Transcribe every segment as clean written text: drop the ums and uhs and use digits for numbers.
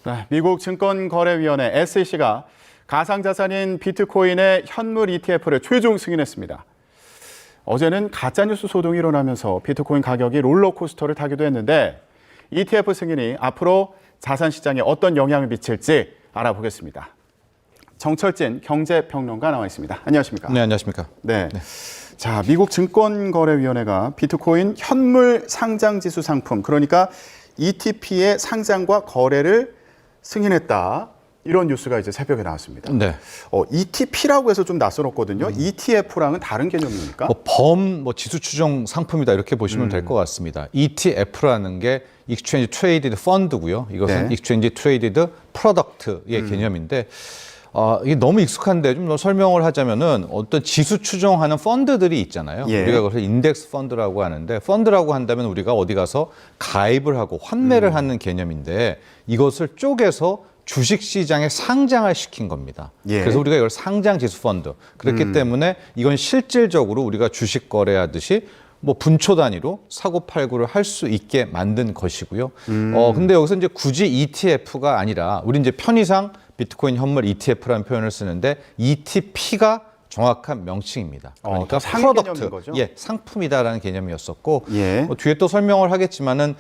네, 미국 증권거래위원회 SEC가 가상자산인 비트코인의 현물 ETF를 최종 승인했습니다. 어제는 가짜뉴스 소동이 일어나면서 비트코인 가격이 롤러코스터를 타기도 했는데 ETF 승인이 앞으로 자산 시장에 어떤 영향을 미칠지 알아보겠습니다. 정철진 경제평론가 나와 있습니다. 안녕하십니까? 네, 안녕하십니까? 네. 자, 미국 증권거래위원회가 비트코인 현물 상장지수 상품, 그러니까 ETP의 상장과 거래를 승인했다. 이런 뉴스가 이제 새벽에 나왔습니다. 네. ETP라고 해서 좀 낯설었거든요. ETF랑은 다른 개념입니까? 지수 추정 상품이다 이렇게 보시면 될 것 같습니다. ETF라는 게 Exchange Traded Fund고요. 이것은 네. Exchange Traded Product의 개념인데 이게 너무 익숙한데 좀 더 설명을 하자면은 어떤 지수 추정하는 펀드들이 있잖아요. 예. 우리가 그래서 인덱스 펀드라고 하는데 펀드라고 한다면 우리가 어디 가서 가입을 하고 환매를 하는 개념인데 이것을 쪼개서 주식시장에 상장을 시킨 겁니다. 예. 그래서 우리가 이걸 상장지수 펀드. 그렇기 때문에 이건 실질적으로 우리가 주식 거래하듯이 분초 단위로 사고팔고를 할 수 있게 만든 것이고요. 근데 여기서 이제 굳이 ETF가 아니라 우리 이제 편의상 비트코인 현물 ETF라는 표현을 쓰는데 ETP가 정확한 명칭입니다. 그러니까 상개념인 거죠? 예, 상품이다라는 개념이었었고 예. 뒤에 또 설명을 하겠지만은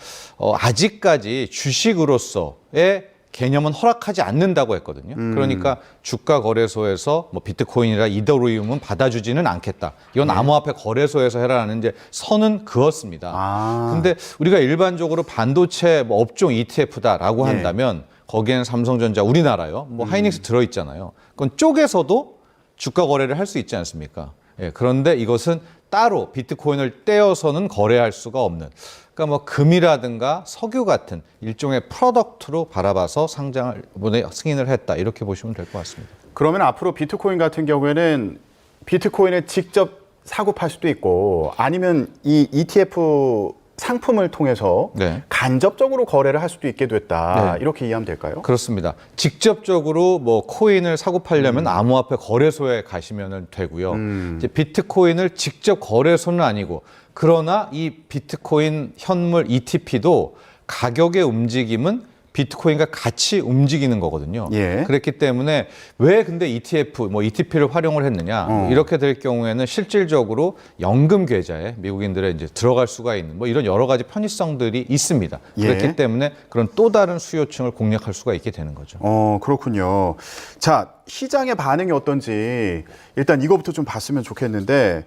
아직까지 주식으로서의 개념은 허락하지 않는다고 했거든요. 그러니까 주가 거래소에서 비트코인이나 이더리움은 받아주지는 않겠다. 이건 암호화폐 거래소에서 해라는 이제 선은 그었습니다. 근데 우리가 일반적으로 반도체 업종 ETF다라고 예. 한다면 거기에는 삼성전자, 우리나라요. 하이닉스 들어있잖아요. 그건 쪼개서도 주가 거래를 할 수 있지 않습니까? 예, 그런데 이것은 따로 비트코인을 떼어서는 거래할 수가 없는. 그러니까 금이라든가 석유 같은 일종의 프로덕트로 바라봐서 상장을 승인을 했다 이렇게 보시면 될 것 같습니다. 그러면 앞으로 비트코인 같은 경우에는 비트코인을 직접 사고 팔 수도 있고 아니면 이 ETF 상품을 통해서 네. 간접적으로 거래를 할 수도 있게 됐다. 네. 이렇게 이해하면 될까요? 그렇습니다. 직접적으로 코인을 사고 팔려면 암호화폐 거래소에 가시면 되고요. 이제 비트코인을 직접 거래소는 아니고 그러나 이 비트코인 현물 ETP도 가격의 움직임은 비트코인과 같이 움직이는 거거든요. 예. 그렇기 때문에 왜 근데 ETP를 활용을 했느냐? 이렇게 될 경우에는 실질적으로 연금 계좌에 미국인들의 이제 들어갈 수가 있는 이런 여러 가지 편의성들이 있습니다. 예. 그렇기 때문에 그런 또 다른 수요층을 공략할 수가 있게 되는 거죠. 그렇군요. 자, 시장의 반응이 어떤지 일단 이거부터 좀 봤으면 좋겠는데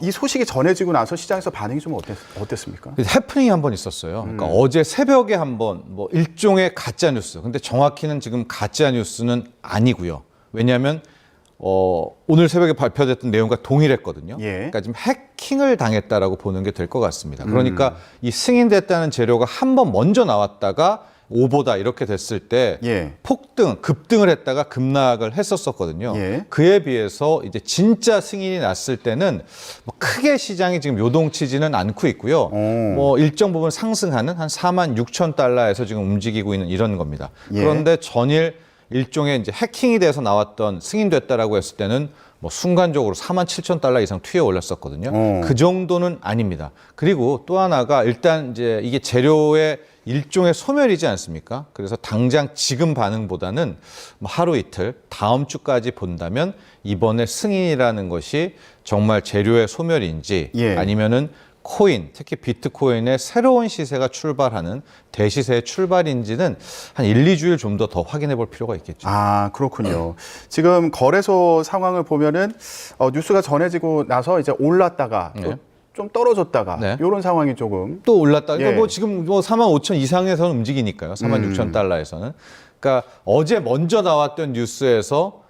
이 소식이 전해지고 나서 시장에서 반응이 좀 어땠습니까? 해프닝이 한 번 있었어요. 그러니까 어제 새벽에 한 번 일종의 가짜 뉴스. 근데 정확히는 지금 가짜 뉴스는 아니고요. 왜냐하면 오늘 새벽에 발표됐던 내용과 동일했거든요. 예. 그러니까 지금 해킹을 당했다라고 보는 게 될 것 같습니다. 그러니까 이 승인됐다는 재료가 한 번 먼저 나왔다가 오보다 이렇게 됐을 때 예. 급등을 했다가 급락을 했었거든요. 예. 그에 비해서 이제 진짜 승인이 났을 때는 크게 시장이 지금 요동치지는 않고 있고요. 일정 부분 상승하는 한 46,000달러에서 지금 움직이고 있는 이런 겁니다. 예. 그런데 전일 일종의 이제 해킹이 돼서 나왔던 승인됐다라고 했을 때는 순간적으로 47,000달러 이상 튀어 올랐었거든요. 그 정도는 아닙니다. 그리고 또 하나가 일단 이제 이게 재료의 일종의 소멸이지 않습니까? 그래서 당장 지금 반응보다는 하루 이틀 다음 주까지 본다면 이번에 승인이라는 것이 정말 재료의 소멸인지 예. 아니면은 코인, 특히 비트코인의 새로운 시세가 출발하는 대시세의 출발인지는 한 1, 2주일 좀 더 확인해 볼 필요가 있겠죠. 그렇군요. 지금 거래소 상황을 보면은 뉴스가 전해지고 나서 이제 올랐다가 또 네. 좀 떨어졌다가 네. 이런 상황이 조금 또 올랐다. 그러니까 예. 지금 45,000 이상에서는 움직이니까요. 46,000달러에서는. 그러니까 어제 먼저 나왔던 뉴스에서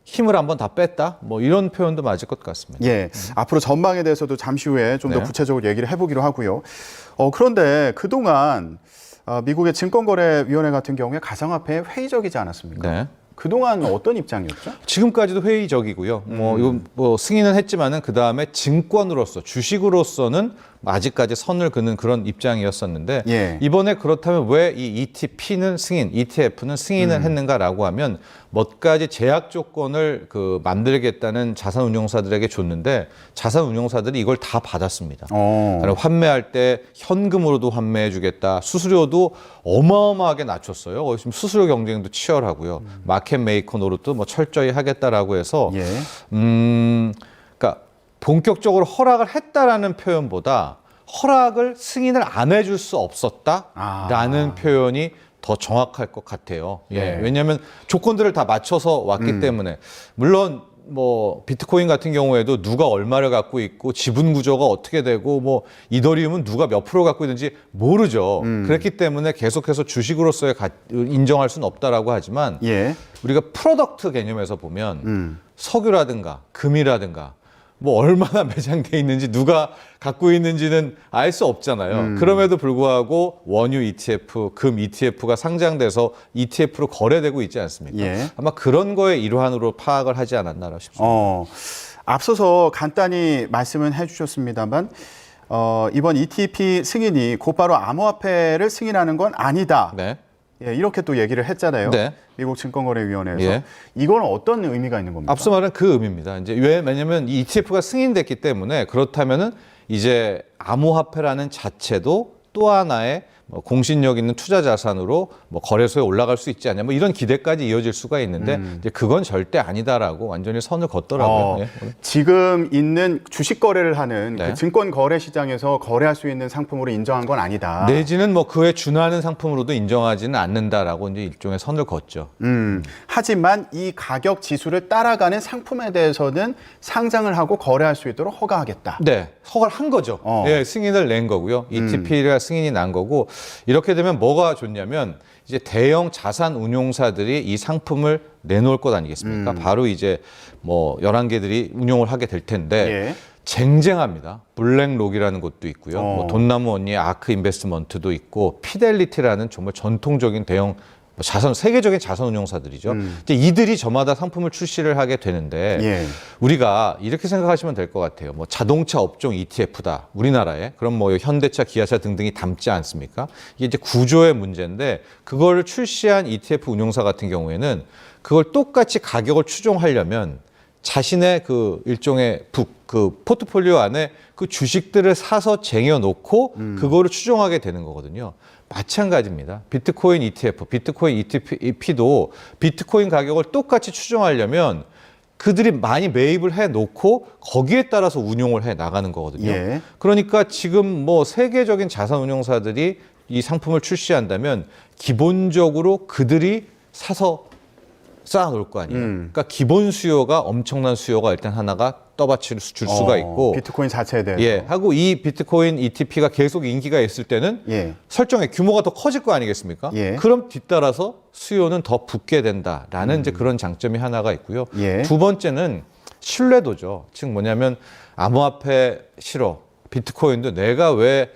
힘을 한번 다 뺐다. 이런 표현도 맞을 것 같습니다. 예. 앞으로 전망에 대해서도 잠시 후에 좀 더 네. 구체적으로 얘기를 해보기로 하고요. 그런데 그동안 미국의 증권거래위원회 같은 경우에 가상화폐에 회의적이지 않았습니까? 네. 그동안 어떤 입장이었죠? 지금까지도 회의적이고요. 이거 승인은 했지만은 그 다음에 증권으로서 주식으로서는 아직까지 선을 그는 그런 입장이었었는데 예. 이번에 그렇다면 왜 이 ETP는 승인, ETF는 승인을 했는가라고 하면 몇 가지 제약 조건을 만들겠다는 자산운용사들에게 줬는데 자산운용사들이 이걸 다 받았습니다. 환매할 때 현금으로도 환매해주겠다. 수수료도 어마어마하게 낮췄어요. 지금 수수료 경쟁도 치열하고요. 마켓 메이커 노릇도 뭐 철저히 하겠다라고 해서 예. 그러니까 본격적으로 허락을 했다라는 표현보다 허락을 승인을 안 해줄 수 없었다라는 표현이 더 정확할 것 같아요. 예. 왜냐하면 조건들을 다 맞춰서 왔기 때문에 물론 뭐 비트코인 같은 경우에도 누가 얼마를 갖고 있고 지분 구조가 어떻게 되고 뭐 이더리움은 누가 몇 프로 갖고 있는지 모르죠. 그렇기 때문에 계속해서 주식으로서의 인정할 수는 없다라고 하지만 예. 우리가 프로덕트 개념에서 보면 석유라든가 금이라든가 뭐 얼마나 매장돼 있는지 누가 갖고 있는지는 알 수 없잖아요. 그럼에도 불구하고 원유 ETF, 금 ETF가 상장돼서 ETF로 거래되고 있지 않습니까? 예. 아마 그런 거의 일환으로 파악을 하지 않았나 싶습니다. 앞서서 간단히 말씀은 해주셨습니다만 이번 ETP 승인이 곧바로 암호화폐를 승인하는 건 아니다. 네. 예, 이렇게 또 얘기를 했잖아요. 네. 미국 증권거래위원회에서. 예. 이건 어떤 의미가 있는 겁니까? 앞서 말한 그 의미입니다. 이제 왜냐하면 이 ETF가 승인됐기 때문에 그렇다면은 이제 암호화폐라는 자체도 또 하나의 공신력 있는 투자 자산으로 거래소에 올라갈 수 있지 않냐, 이런 기대까지 이어질 수가 있는데 이제 그건 절대 아니다라고 완전히 선을 걷더라고요. 예. 지금 있는 주식 거래를 하는 네. 그 증권 거래 시장에서 거래할 수 있는 상품으로 인정한 건 아니다. 내지는 그에 준하는 상품으로도 인정하지는 않는다라고 이제 일종의 선을 걷죠. 하지만 이 가격 지수를 따라가는 상품에 대해서는 상장을 하고 거래할 수 있도록 허가하겠다. 네, 허가를 한 거죠. 예, 승인을 낸 거고요. ETP가 승인이 난 거고 이렇게 되면 뭐가 좋냐면 이제 대형 자산 운용사들이 이 상품을 내놓을 것 아니겠습니까? 바로 이제 11개들이 운용을 하게 될 텐데 예. 쟁쟁합니다. 블랙록이라는 곳도 있고요. 돈나무 언니의 아크 인베스트먼트도 있고 피델리티라는 정말 전통적인 대형 세계적인 자산 운용사들이죠. 이제 이들이 저마다 상품을 출시를 하게 되는데 예. 우리가 이렇게 생각하시면 될 것 같아요. 자동차 업종 ETF다. 우리나라에. 그럼 현대차, 기아차 등등이 담지 않습니까? 이게 이제 구조의 문제인데 그걸 출시한 ETF 운용사 같은 경우에는 그걸 똑같이 가격을 추종하려면 자신의 일종의 포트폴리오 안에 그 주식들을 사서 쟁여놓고 그거를 추종하게 되는 거거든요. 마찬가지입니다. 비트코인 ETF, 비트코인 ETP도 비트코인 가격을 똑같이 추종하려면 그들이 많이 매입을 해놓고 거기에 따라서 운용을 해 나가는 거거든요. 예. 그러니까 지금 세계적인 자산 운용사들이 이 상품을 출시한다면 기본적으로 그들이 사서 쌓아놓을 거 아니에요. 그러니까 기본 수요가 엄청난 수요가 일단 하나가 떠받칠 줄 수가 있고 비트코인 자체에 대해서. 예, 하고 이 비트코인 ETP가 계속 인기가 있을 때는 예. 설정의 규모가 더 커질 거 아니겠습니까? 예. 그럼 뒤따라서 수요는 더 붙게 된다라는 이제 그런 장점이 하나가 있고요. 예. 두 번째는 신뢰도죠. 즉 뭐냐면 암호화폐 싫어. 비트코인도 내가 왜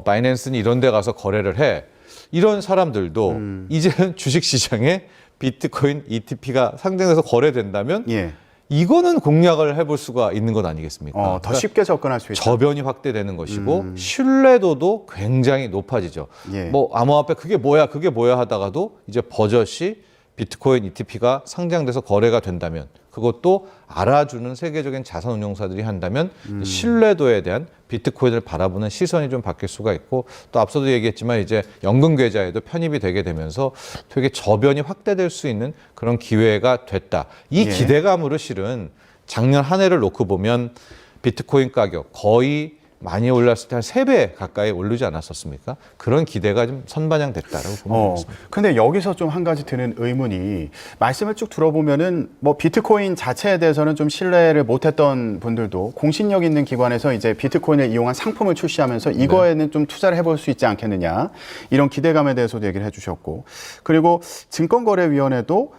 바이낸스니 이런 데 가서 거래를 해. 이런 사람들도 이제는 주식 시장에 비트코인 ETP가 상장돼서 거래된다면 예. 이거는 공략을 해볼 수가 있는 것 아니겠습니까? 더 쉽게 접근할 수 있다. 저변이 확대되는 것이고 신뢰도도 굉장히 높아지죠. 예. 암호화폐 그게 뭐야 하다가도 이제 버젓이 비트코인 ETP가 상장돼서 거래가 된다면 그것도 알아주는 세계적인 자산 운용사들이 한다면 신뢰도에 대한 비트코인을 바라보는 시선이 좀 바뀔 수가 있고 또 앞서도 얘기했지만 이제 연금 계좌에도 편입이 되게 되면서 되게 저변이 확대될 수 있는 그런 기회가 됐다. 이 예. 기대감으로 실은 작년 한 해를 놓고 보면 비트코인 가격 거의 많이 올랐을 때 한 3배 가까이 오르지 않았었습니까? 그런 기대가 좀 선반영됐다라고 보면 되겠습니다. 근데 여기서 좀 한 가지 드는 의문이 말씀을 쭉 들어보면은 비트코인 자체에 대해서는 좀 신뢰를 못했던 분들도 공신력 있는 기관에서 이제 비트코인을 이용한 상품을 출시하면서 이거에는 좀 투자를 해볼 수 있지 않겠느냐 이런 기대감에 대해서도 얘기를 해주셨고 그리고 증권거래위원회도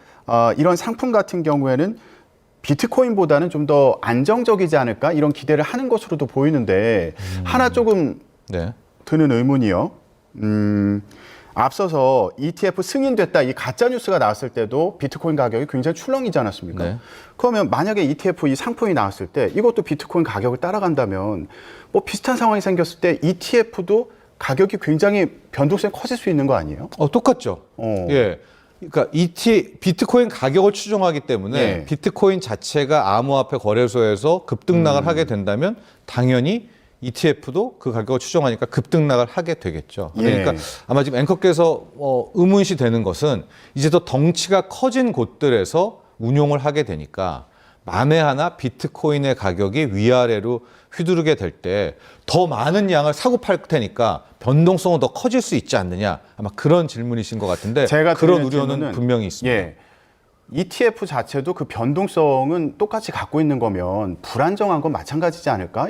이런 상품 같은 경우에는 비트코인보다는 좀 더 안정적이지 않을까 이런 기대를 하는 것으로도 보이는데 하나 조금 네. 드는 의문이요. 앞서서 ETF 승인됐다 이 가짜 뉴스가 나왔을 때도 비트코인 가격이 굉장히 출렁이지 않았습니까? 네. 그러면 만약에 ETF 이 상품이 나왔을 때 이것도 비트코인 가격을 따라간다면 뭐 비슷한 상황이 생겼을 때 ETF도 가격이 굉장히 변동성이 커질 수 있는 거 아니에요? 똑같죠. 예. 그러니까 비트코인 가격을 추정하기 때문에 예. 비트코인 자체가 암호화폐 거래소에서 급등락을 하게 된다면 당연히 ETF도 그 가격을 추정하니까 급등락을 하게 되겠죠. 그러니까 예. 아마 지금 앵커께서 의문시 되는 것은 이제 더 덩치가 커진 곳들에서 운용을 하게 되니까 만에 하나 비트코인의 가격이 위아래로 휘두르게 될 때 더 많은 양을 사고 팔 테니까 변동성은 더 커질 수 있지 않느냐, 아마 그런 질문이신 것 같은데 제가 그런 드리는 우려는 질문은, 분명히 있습니다. 예. ETF 자체도 그 변동성은 똑같이 갖고 있는 거면 불안정한 건 마찬가지지 않을까?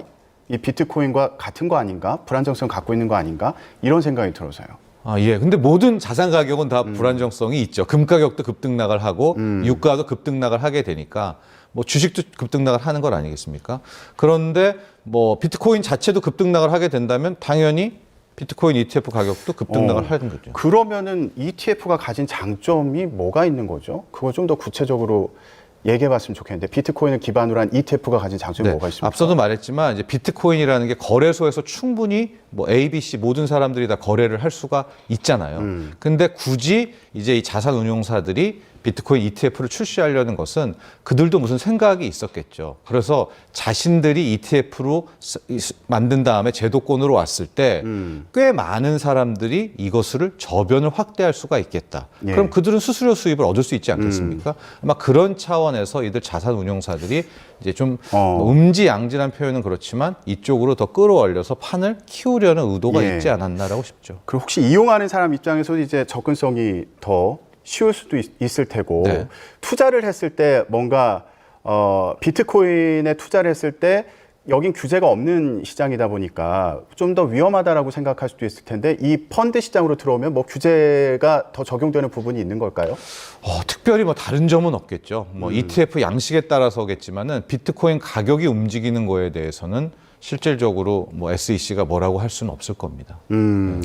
이 비트코인과 같은 거 아닌가? 불안정성 갖고 있는 거 아닌가? 이런 생각이 들어서요. 예. 근데 모든 자산 가격은 다 불안정성이 있죠. 금 가격도 급등락을 하고 유가도 급등락을 하게 되니까 뭐 주식도 급등락을 하는 건 아니겠습니까? 그런데 뭐 비트코인 자체도 급등락을 하게 된다면 당연히 비트코인 ETF 가격도 급등락을 하는 거죠. 그러면은 ETF가 가진 장점이 뭐가 있는 거죠? 그거 좀 더 구체적으로 얘기해 봤으면 좋겠는데 비트코인을 기반으로 한 ETF가 가진 장점이 뭐가 있습니까? 앞서도 말했지만 이제 비트코인이라는 게 거래소에서 충분히 뭐 A, B, C 모든 사람들이 다 거래를 할 수가 있잖아요. 근데 굳이 이제 이 자산 운용사들이 비트코인 ETF를 출시하려는 것은 그들도 무슨 생각이 있었겠죠. 그래서 자신들이 ETF로 만든 다음에 제도권으로 왔을 때 꽤 많은 사람들이 이것을 저변을 확대할 수가 있겠다. 예. 그럼 그들은 수수료 수입을 얻을 수 있지 않겠습니까? 아마 그런 차원에서 이들 자산 운용사들이 이제 좀 음지양질한 표현은 그렇지만 이쪽으로 더 끌어올려서 판을 키우려는 의도가 예. 있지 않았나라고 싶죠. 그리고 혹시 이용하는 사람 입장에서도 이제 접근성이 더 쉬울 수도 있을 테고 네. 투자를 했을 때 뭔가 비트코인에 투자를 했을 때 여긴 규제가 없는 시장이다 보니까 좀 더 위험하다라고 생각할 수도 있을 텐데 이 펀드 시장으로 들어오면 뭐 규제가 더 적용되는 부분이 있는 걸까요? 특별히 뭐 다른 점은 없겠죠. 뭐 ETF 양식에 따라서겠지만은 비트코인 가격이 움직이는 거에 대해서는 실질적으로 뭐 SEC가 뭐라고 할 수는 없을 겁니다.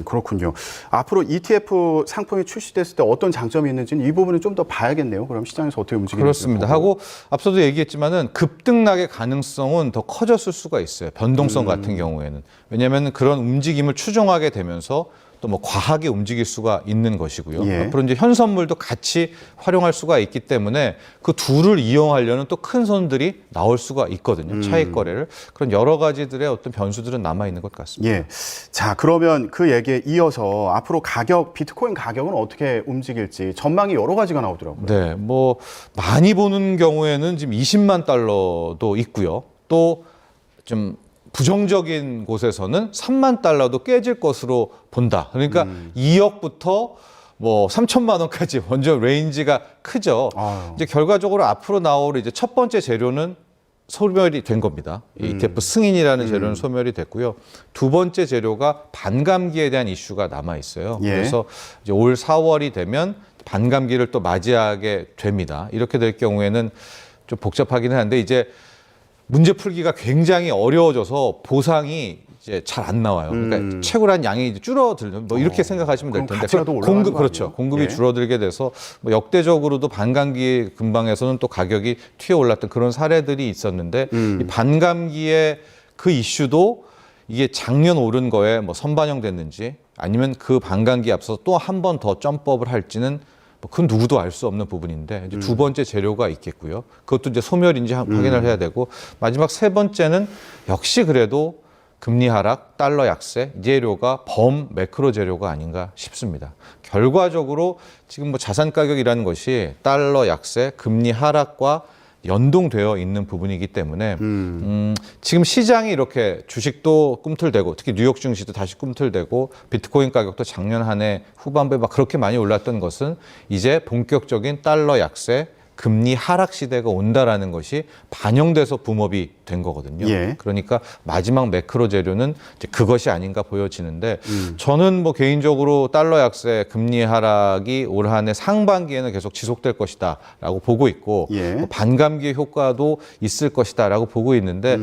그렇군요. 앞으로 ETF 상품이 출시됐을 때 어떤 장점이 있는지는 이 부분은 좀 더 봐야겠네요. 그럼 시장에서 어떻게 움직이는지. 그렇습니다. 하고 앞서도 얘기했지만은 급등락의 가능성은 더 커졌을 수가 있어요. 변동성 같은 경우에는. 왜냐하면 그런 움직임을 추종하게 되면서 또 뭐 과하게 움직일 수가 있는 것이고요. 예. 앞으로 이제 현선물도 같이 활용할 수가 있기 때문에 그 둘을 이용하려는 또 큰 손들이 나올 수가 있거든요. 차익 거래를. 그런 여러 가지들의 어떤 변수들은 남아 있는 것 같습니다. 예. 자, 그러면 그 얘기에 이어서 앞으로 비트코인 가격은 어떻게 움직일지 전망이 여러 가지가 나오더라고요. 네, 뭐 많이 보는 경우에는 지금 20만 달러도 있고요. 또 좀 부정적인 곳에서는 3만 달러도 깨질 것으로 본다. 그러니까 2억부터 뭐 3천만 원까지 완전 레인지가 크죠. 아유. 이제 결과적으로 앞으로 나올 이제 첫 번째 재료는 소멸이 된 겁니다. 이 ETF 승인이라는 재료는 소멸이 됐고요. 두 번째 재료가 반감기에 대한 이슈가 남아 있어요. 예. 그래서 이제 올 4월이 되면 반감기를 또 맞이하게 됩니다. 이렇게 될 경우에는 좀 복잡하기는 한데 이제 문제 풀기가 굉장히 어려워져서 보상이 이제 잘 안 나와요. 그러니까 채굴한 양이 이제 줄어들는 뭐 이렇게 생각하시면 될 그럼 텐데 가치가 더 올라가는 거 그렇죠. 아니에요? 공급이 예. 줄어들게 돼서 뭐 역대적으로도 반감기 근방에서는 또 가격이 튀어 올랐던 그런 사례들이 있었는데 이 반감기의 그 이슈도 이게 작년 오른 거에 뭐 선반영됐는지 아니면 그 반감기 앞서 또 한 번 더 점프업을 할지는 뭐 그건 누구도 알 수 없는 부분인데 이제 두 번째 재료가 있겠고요. 그것도 이제 소멸인지 확인을 해야 되고 마지막 세 번째는 역시 그래도 금리 하락, 달러 약세 이 재료가 매크로 재료가 아닌가 싶습니다. 결과적으로 지금 뭐 자산 가격이라는 것이 달러 약세, 금리 하락과 연동되어 있는 부분이기 때문에 지금 시장이 이렇게 주식도 꿈틀대고 특히 뉴욕 증시도 다시 꿈틀대고 비트코인 가격도 작년 한 해 후반부에 막 그렇게 많이 올랐던 것은 이제 본격적인 달러 약세, 금리 하락 시대가 온다라는 것이 반영돼서 붐업이 된 거거든요. 예. 그러니까 마지막 매크로 재료는 이제 그것이 아닌가 보여지는데 저는 뭐 개인적으로 달러 약세, 금리 하락이 올 한 해 상반기에는 계속 지속될 것이다라고 보고 있고 예. 뭐 반감기 효과도 있을 것이다라고 보고 있는데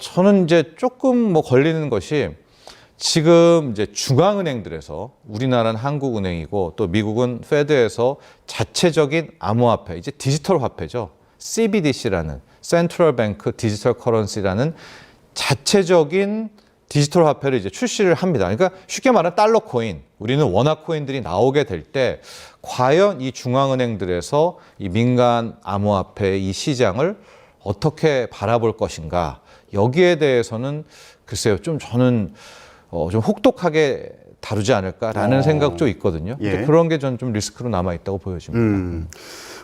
저는 이제 조금 뭐 걸리는 것이 지금 이제 중앙은행들에서 우리나라는 한국은행이고 또 미국은 페드에서 자체적인 암호화폐, 이제 디지털 화폐죠. CBDC라는 Central Bank Digital Currency라는 자체적인 디지털 화폐를 이제 출시를 합니다. 그러니까 쉽게 말하면 달러 코인, 우리는 원화 코인들이 나오게 될 때 과연 이 중앙은행들에서 이 민간 암호화폐 이 시장을 어떻게 바라볼 것인가? 여기에 대해서는 글쎄요, 좀 저는 좀 혹독하게 다루지 않을까라는 생각도 있거든요. 예. 그런 게 저는 좀 리스크로 남아 있다고 보여집니다.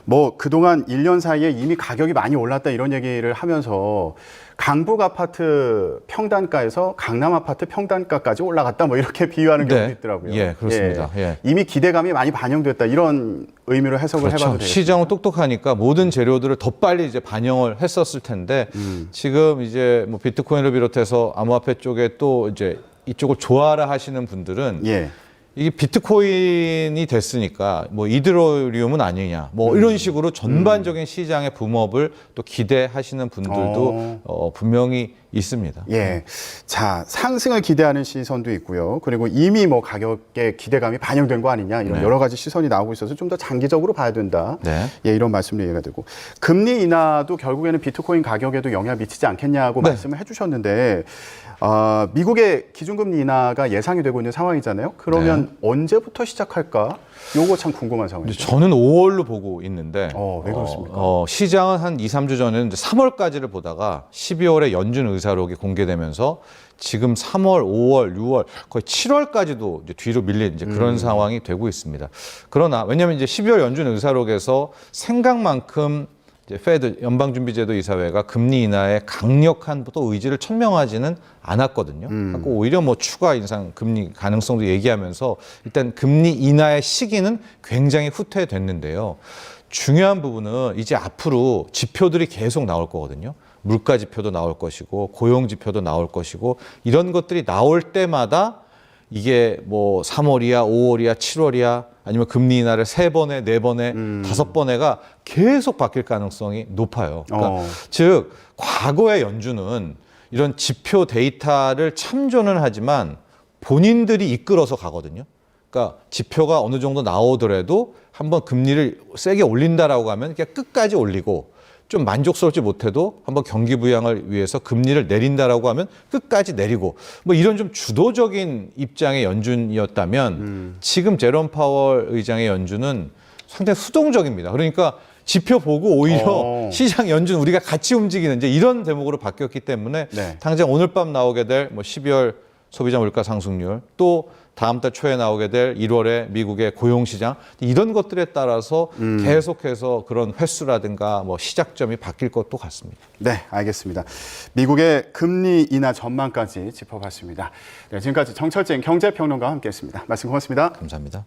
뭐 그동안 1년 사이에 이미 가격이 많이 올랐다 이런 얘기를 하면서 강북 아파트 평단가에서 강남 아파트 평단가까지 올라갔다 뭐 이렇게 비유하는 네. 경우도 있더라고요. 예, 그렇습니다. 예. 이미 기대감이 많이 반영됐다 이런 의미로 해석을 그렇죠. 해봐도 되겠습니다. 시장은 똑똑하니까 모든 재료들을 더 빨리 이제 반영을 했었을 텐데 지금 이제 뭐 비트코인을 비롯해서 암호화폐 쪽에 또 이제 이쪽을 좋아라 하시는 분들은 예. 이게 비트코인이 됐으니까 뭐 이더리움은 아니냐 뭐 이런 식으로 전반적인 시장의 붐업을 또 기대하시는 분들도 분명히 있습니다. 예. 자, 상승을 기대하는 시선도 있고요. 그리고 이미 뭐 가격에 기대감이 반영된 거 아니냐 이런 네. 여러 가지 시선이 나오고 있어서 좀 더 장기적으로 봐야 된다. 네. 예, 이런 말씀도 이해가 되고. 금리 인하도 결국에는 비트코인 가격에도 영향을 미치지 않겠냐고 네. 말씀을 해주셨는데 미국의 기준금리 인하가 예상이 되고 있는 상황이잖아요. 그러면 언제부터 시작할까? 요거 참 궁금한 상황이죠. 저는 5월로 보고 있는데 왜 그렇습니까? 시장은 한 2, 3주 전에는 이제 3월까지를 보다가 12월에 연준 의사록이 공개되면서 지금 3월, 5월, 6월, 거의 7월까지도 이제 뒤로 밀린 이제 그런 상황이 되고 있습니다. 그러나 왜냐하면 이제 12월 연준 의사록에서 생각만큼 이제 페드 연방준비제도 이사회가 금리 인하에 강력한 또 의지를 천명하지는 않았거든요. 그러니까 오히려 뭐 추가 인상 금리 가능성도 얘기하면서 일단 금리 인하의 시기는 굉장히 후퇴됐는데요. 중요한 부분은 이제 앞으로 지표들이 계속 나올 거거든요. 물가 지표도 나올 것이고 고용 지표도 나올 것이고 이런 것들이 나올 때마다 이게 뭐 3월이야, 5월이야, 7월이야 아니면 금리 인하를 3번에, 4번에, 5번에가 계속 바뀔 가능성이 높아요. 그러니까 즉 과거의 연준은 이런 지표 데이터를 참조는 하지만 본인들이 이끌어서 가거든요. 그러니까 지표가 어느 정도 나오더라도 한번 금리를 세게 올린다라고 하면 그냥 끝까지 올리고 좀 만족스럽지 못해도 한번 경기 부양을 위해서 금리를 내린다라고 하면 끝까지 내리고 뭐 이런 좀 주도적인 입장의 연준이었다면 지금 제롬 파월 의장의 연준은 상당히 수동적입니다. 그러니까 지표 보고 오히려 시장 연준 우리가 같이 움직이는 이제 이런 대목으로 바뀌었기 때문에 네. 당장 오늘 밤 나오게 될 뭐 12월 소비자 물가 상승률 또 다음 달 초에 나오게 될 1월에 미국의 고용시장 이런 것들에 따라서 계속해서 그런 횟수라든가 뭐 시작점이 바뀔 것도 같습니다. 네, 알겠습니다. 미국의 금리 인하 전망까지 짚어봤습니다. 네, 지금까지 정철진 경제평론가와 함께했습니다. 말씀 고맙습니다. 감사합니다.